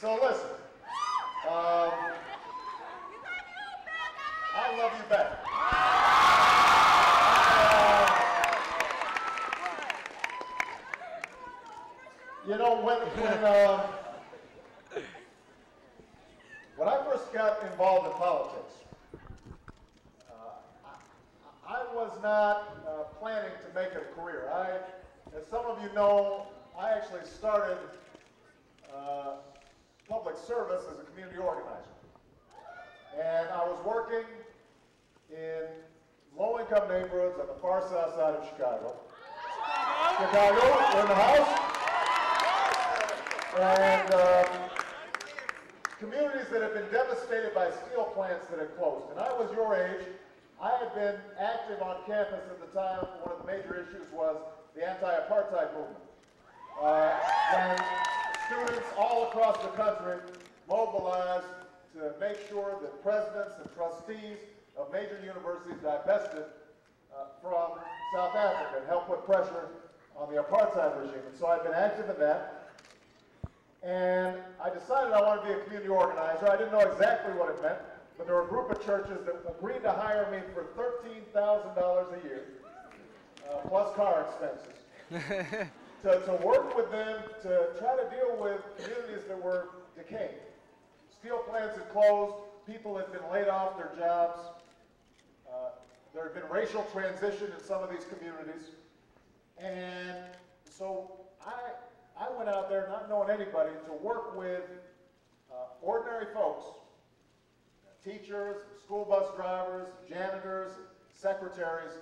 So listen, I love you back. You know, when I first got involved in politics, I was not planning to make it a career. As some of you know, I actually started public service as a community organizer. And I was working in low-income neighborhoods on the far south side of Chicago. Chicago, we're in the house. And communities that have been devastated by steel plants that had closed. And I was your age. I had been active on campus at the time. One of the major issues was the anti-apartheid movement. When students all across the country mobilized to make sure that presidents and trustees of major universities divested from South Africa and helped put pressure on the apartheid regime. And so I've been active in that. And I decided I wanted to be a community organizer. I didn't know exactly what it meant, but there were a group of churches that agreed to hire me for $13,000 a year, plus car expenses, to work with them to try to deal with communities that were decaying. Steel plants had closed, people had been laid off their jobs, there had been racial transition in some of these communities, and so I went out there not knowing anybody to work with ordinary folks, teachers, school bus drivers, janitors, secretaries,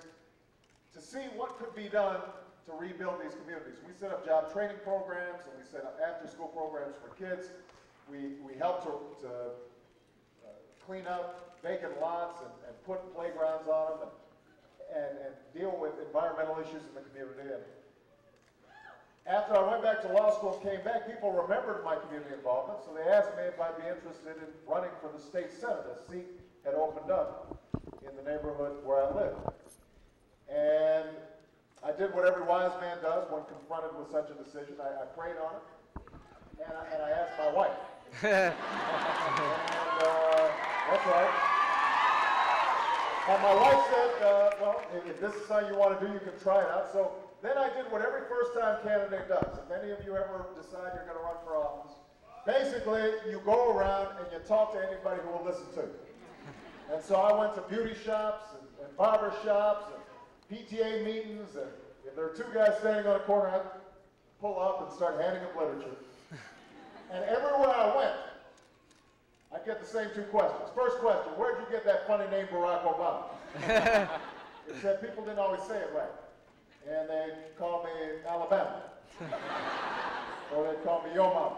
to see what could be done to rebuild these communities. We set up job training programs, and we set up after-school programs for kids. We helped to clean up vacant lots and put playgrounds on them and deal with environmental issues in the community. And after I went back to law school and came back, people remembered my community involvement, so they asked me if I'd be interested in running for the state senate. A seat had opened up in the neighborhood where I live. And I did what every wise man does when confronted with such a decision. I prayed on it, and I asked my wife. And that's right. And my wife said, well, if this is something you want to do, you can try it out. So then I did what every first-time candidate does. If any of you ever decide you're going to run for office, basically you go around and you talk to anybody who will listen to you. And so I went to beauty shops and barber shops and PTA meetings, and if there are two guys standing on a corner, I'd pull up and start handing them literature. And everywhere I went, I'd get the same two questions. First question, where'd you get that funny name Barack Obama? Except people didn't always say it right. And they'd call me Alabama. Or they'd call me Yo Mama.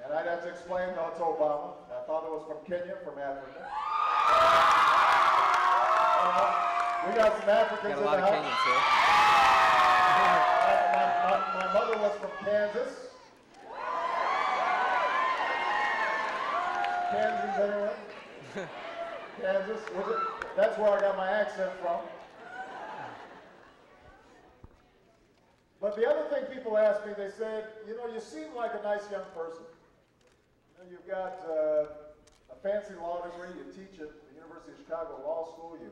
And I'd have to explain, no, it's Obama. I thought it was from Kenya, from Africa. We got some Africans in the house. Kenyans here. My mother was from Kansas. Kansas, anyone? Kansas? That's where I got my accent from. But the other thing people asked me, they said, you know, you seem like a nice young person. You know, you've got a fancy law degree, you teach at the University of Chicago Law School, you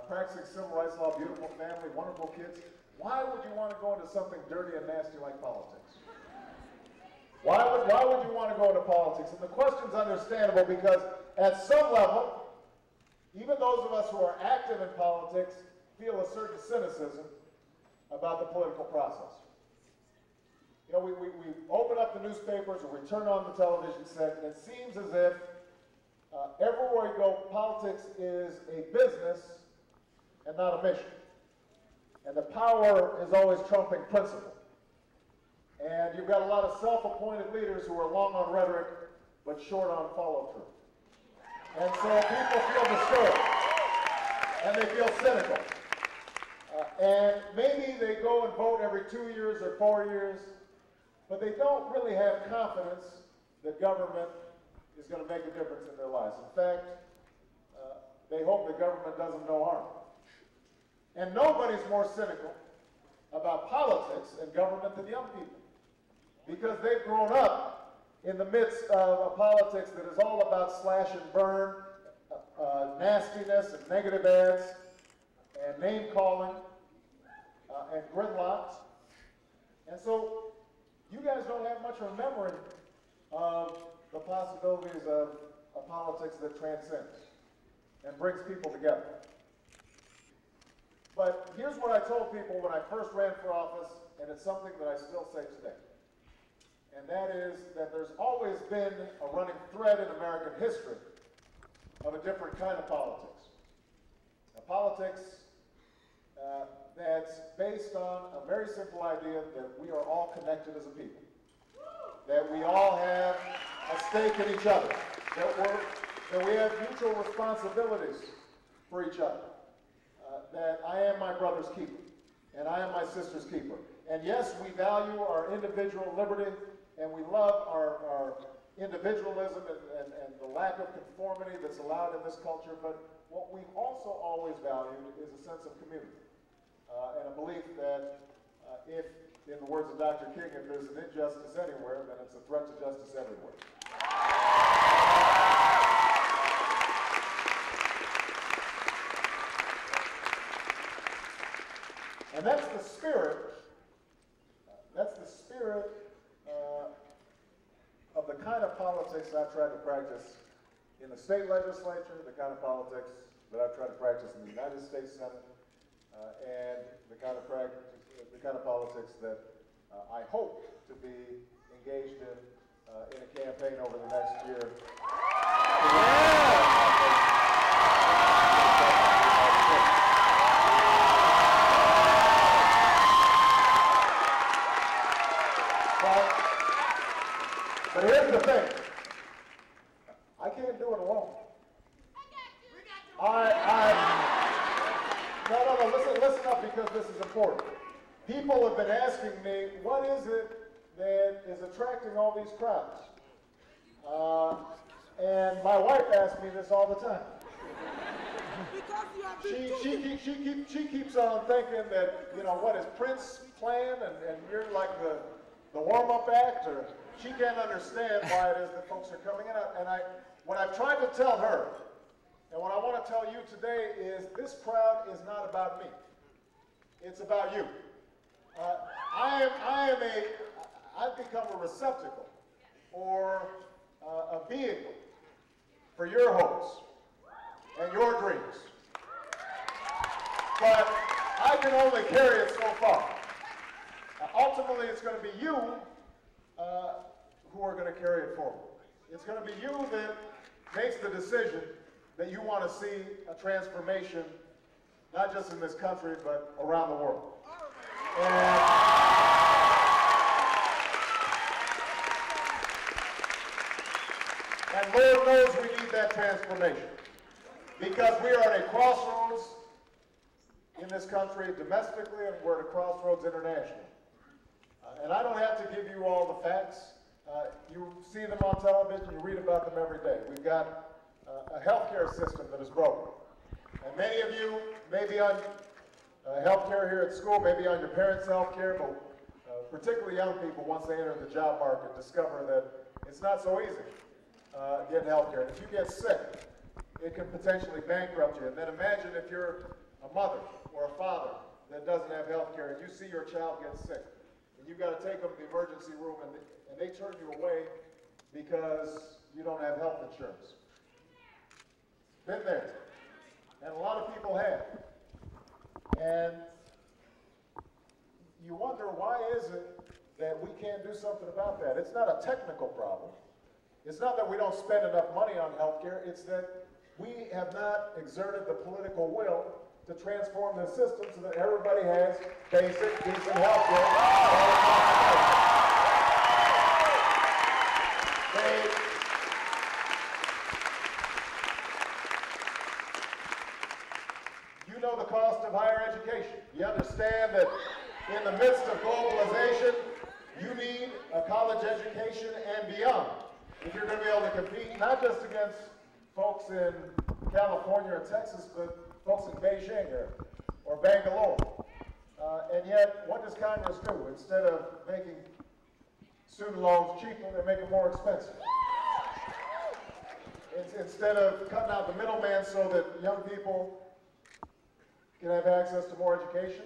practicing civil rights law, beautiful family, wonderful kids. Why would you want to go into something dirty and nasty like politics? Why would you want to go into politics? And the question's understandable because at some level, even those of us who are active in politics feel a certain cynicism about the political process. You know, we open up the newspapers or we turn on the television set, and it seems as if everywhere we go, politics is a business and not a mission. And the power is always trumping principle. And you've got a lot of self-appointed leaders who are long on rhetoric, but short on follow-through. And so people feel discouraged, and they feel cynical. And maybe they go and vote every 2 years or 4 years, but they don't really have confidence that government is going to make a difference in their lives. In fact, they hope the government doesn't know harm. And nobody's more cynical about politics and government than young people. because they've grown up in the midst of a politics that is all about slash and burn, nastiness and negative ads, and name calling, and gridlocks. And so you guys don't have much of a memory of the possibilities of a politics that transcends and brings people together. But here's what I told people when I first ran for office, and it's something that I still say today. And that is that there's always been a running thread in American history of a different kind of politics. A politics that's based on a very simple idea that we are all connected as a people. That we all have a stake in each other. That we have mutual responsibilities for each other. That I am my brother's keeper, and I am my sister's keeper. And yes, we value our individual liberty, and we love our individualism and the lack of conformity that's allowed in this culture, but what we also always valued is a sense of community, and a belief that if, in the words of Dr. King, if there's an injustice anywhere, then it's a threat to justice everywhere. And that's the spirit of the kind of politics I've tried to practice in the state legislature, the kind of politics that I've tried to practice in the United States Senate, and the kind of politics that I hope to be engaged in a campaign over the next year. But here's the thing. I can't do it alone. No, listen up, because this is important. People have been asking me, what is it that is attracting all these crowds? And my wife asks me this all the time. She keeps on thinking that, you know, what is Prince playing, and you're like the warm-up act, or she can't understand why it is that folks are coming in. And what I've tried to tell her, and what I want to tell you today, is this crowd is not about me. It's about you. I've become a receptacle, or a vehicle for your hopes and your dreams. But I can only carry it so far. Ultimately, it's going to be you who are going to carry it forward. It's going to be you that makes the decision that you want to see a transformation, not just in this country, but around the world. And Lord knows we need that transformation, because we are at a crossroads in this country domestically, and we're at a crossroads internationally. And I don't have to give you all the facts. You see them on television, you read about them every day. We've got a healthcare system that is broken. And many of you may be on healthcare here at school, maybe on your parents' healthcare, but particularly young people, once they enter the job market, discover that it's not so easy getting healthcare. And if you get sick, it can potentially bankrupt you. And then imagine if you're a mother or a father that doesn't have healthcare, and you see your child get sick. You've got to take them to the emergency room, and they turn you away because you don't have health insurance. Been there. And a lot of people have. And you wonder, why is it that we can't do something about that? It's not a technical problem. It's not that we don't spend enough money on health care. It's that we have not exerted the political will to transform the system so that everybody has basic, decent health care. You know the cost of higher education. You understand that in the midst of globalization, you need a college education and beyond if you're going to be able to compete, not just against folks in California or Texas, but folks in Beijing or Bangalore. And yet, what does Congress do? Instead of making student loans cheaper, they make them more expensive. Instead of cutting out the middleman so that young people can have access to more education,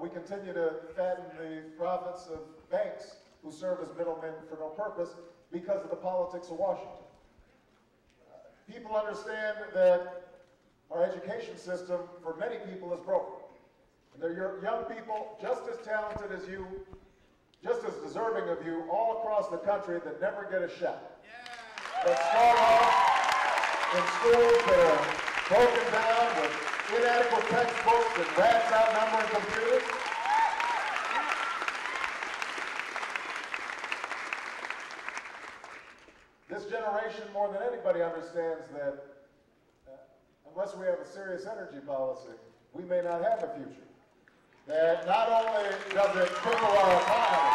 we continue to fatten the profits of banks who serve as middlemen for no purpose because of the politics of Washington. People understand that our education system, for many people, is broken. And they're young people just as talented as you, just as deserving of you, all across the country that never get a shot. That start off in schools that are broken down with inadequate textbooks and rats outnumbering computers. This generation, more than anybody, understands that unless we have a serious energy policy, we may not have a future. That not only does it cripple our economy,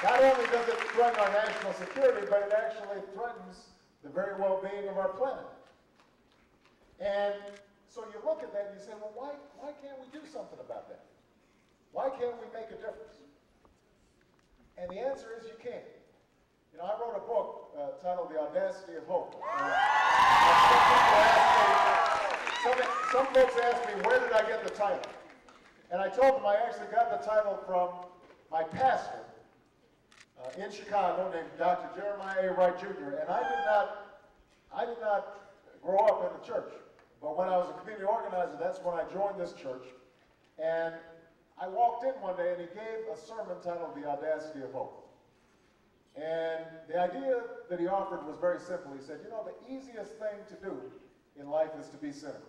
not only does it threaten our national security, but it actually threatens the very well-being of our planet. And so you look at that and you say, well, why can't we do something about that? Why can't we make a difference? And the answer is you can't. You know, I wrote a book titled The Audacity of Hope. Some folks asked me, where did I get the title? And I told them I actually got the title from my pastor in Chicago named Dr. Jeremiah A. Wright Jr. And I did not grow up in the church. But when I was a community organizer, that's when I joined this church. And I walked in one day and he gave a sermon titled The Audacity of Hope. And the idea that he offered was very simple. He said, you know, the easiest thing to do in life is to be cynical.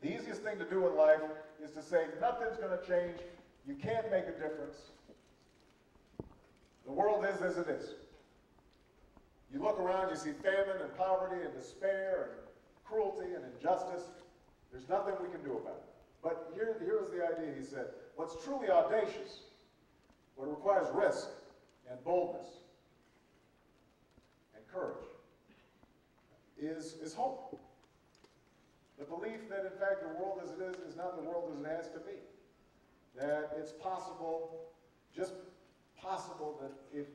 The easiest thing to do in life is to say, nothing's going to change. You can't make a difference. The world is as it is. You look around, you see famine and poverty and despair and cruelty and injustice. There's nothing we can do about it. But here was the idea, he said. What's truly audacious, what requires risk and boldness and courage, is hope. The belief that, in fact, the world as it is not the world as it has to be. That it's possible, just possible, that if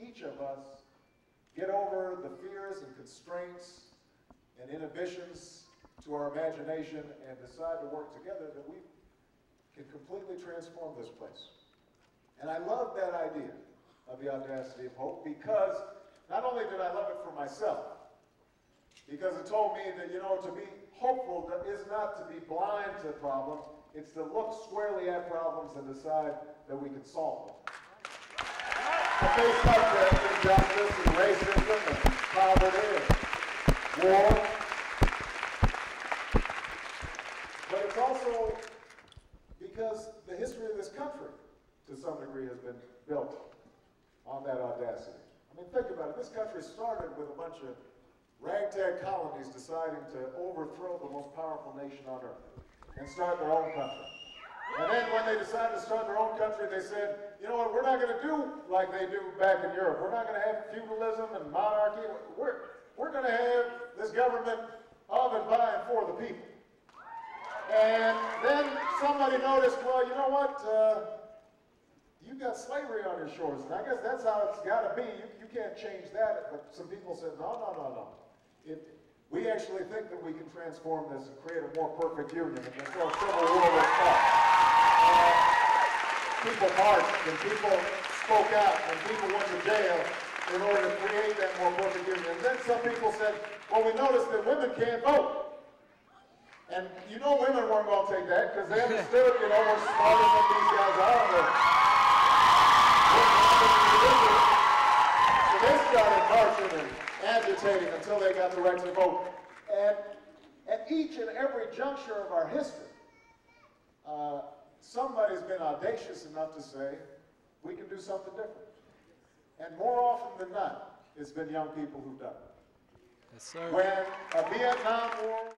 each of us get over the fears and constraints and inhibitions to our imagination and decide to work together, that we can completely transform this place. And I love that idea of the audacity of hope because not only did I love it for myself, because it told me that, you know, to be hopeful is not to be blind to problems, it's to look squarely at problems and decide that we can solve them. To face up to injustice and racism and poverty and war. But it's also because the history of this country, to some degree, has been built on that audacity. I mean, think about it. This country started with a bunch of ragtag colonies deciding to overthrow the most powerful nation on earth and start their own country. And then when they decided to start their own country, they said, you know what, we're not going to do like they do back in Europe. We're not going to have feudalism and monarchy. We're going to have this government of and by and for the people. And then somebody noticed, well, you know what, you've got slavery on your shores, and I guess that's how it's got to be. You can't change that. But some people said, no. We actually think that we can transform this and create a more perfect union, and there's no civil war that's fought. People marched, and people spoke out, and people went to jail in order to create that more perfect union. And then some people said, well, we noticed that women can't vote. And you know women weren't going to take that because they understood, you know, we're smarter than these guys are. So they started marching and agitating until they got the right to vote. And at each and every juncture of our history, somebody's been audacious enough to say, we can do something different. And more often than not, it's been young people who've done it. Yes, sir. When a Vietnam War